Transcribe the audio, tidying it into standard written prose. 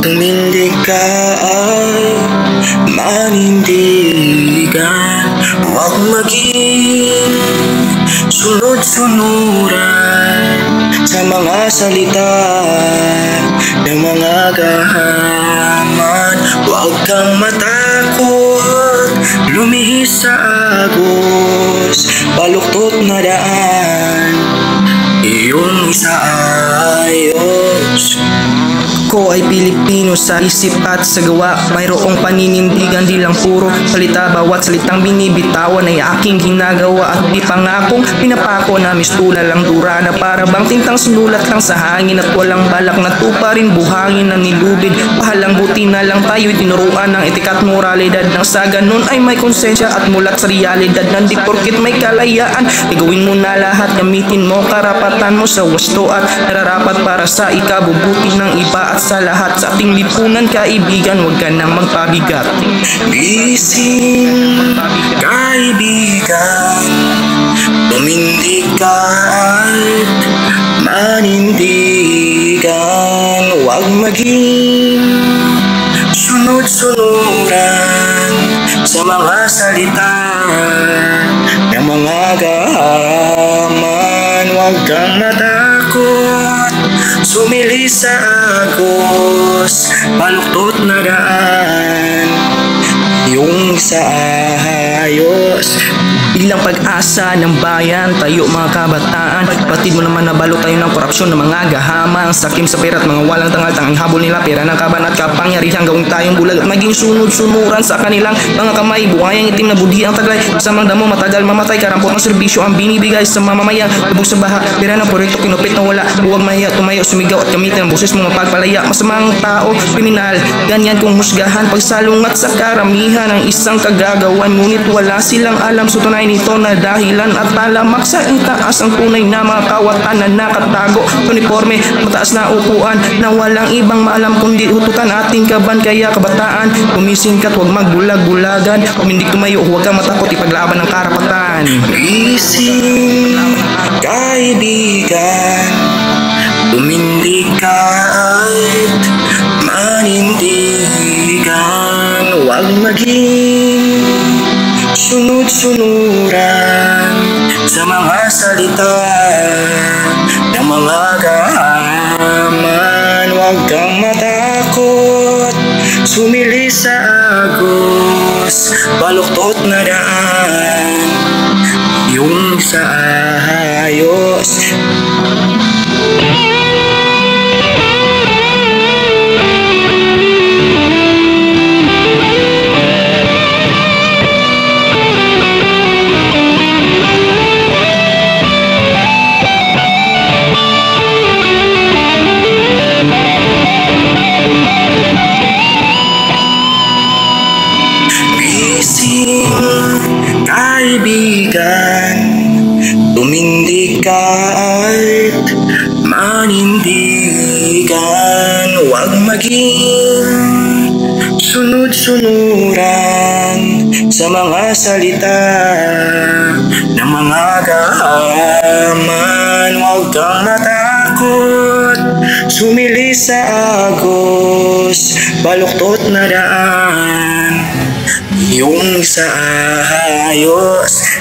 Tumindig ka ay manindigan. Huwag maging sunod-sunuran sa mga salita ng mga gahaman. Huwag kang matakot lumihis sa agos, baluktot na daan iyong isaayos. Ko ay Pilipino sa isip at sa gawa. Mayroong paninindigan, di lang puro salita. Bawat salitang binibitawan ay aking ginagawa. At di pangakong pinapako na mistula lang dura na para bang tintang sinulat lang sa hangin. At walang balak na tuparin buhangin na nilubid. Pahalang buti na lang tayo'y tinuruan ng etikat moralidad. Nang sa ganun ay may konsensya at mulat sa realidad. Nandi porkit may kalayaan, gagawin mo na lahat. Gamitin mo karapatan mo sa wasto at nararapat para sa ikabubuti ng iba. At sa lahat sa ating lipunan, kaibigan, huwag ka nang magpabigat. Gising, kaibigan, tumindig ka at manindigan. Huwag maging sunod-sunuran sa mga salita ng mga gahaman. Huwag kang matakot sumili sa agos, baluktot na daan yung sa ayos. Bilang pag-asa ng bayan, tayo mga kabataan, batid mo naman na balot tayo ng korupsyon ng mga gahamang sakim sa pera at mga walang tangal-tangang habol nila, pera ng kaban at kapangyarihan, gawing tayong bulag at maging sunod-sunuran sa kanilang mga kamay. Buhayang itim na budhi ang taglay, kasamang damo matagal mamatay, karampot ng serbisyo ang binibigay sa mamamayan. Lubog sa baha, pera ng proyekto kinupit na wala. Huwag mahiya, tumayo, sumigaw at gamitin ang boses mo mapagpalaya. Masamang tao, kriminal, ganyan kung husgahan, pagsalungat sa karamihan ng isang kagagawan, ngunit wala silang alam sa tunay nito na dahilan at talamak sa itaas ang tunay na mga kawatan na nakatago. Uniforme, mataas na upuan na walang ibang maalam kundi utukan ating kaban. Kaya kabataan, gumising ka't huwag magbulag-bulagan. Kumindig tumayo, huwag kang matakot ipaglaban ng karapatan. Gising, kaibigan, tumindig ka at manindigan. Huwag maging sunod-sunuran sa mga salita ng mga gahaman. Huwag kang matakot sumili sa agos, baluktot na daan yung sa ayos. Kaibigan, tumindig ka at manindigan. Huwag maging sunod-sunuran sa mga salita ng mga gahaman. Huwag kang matakot sumili sa agos, baluktot na daan yung sa ayos.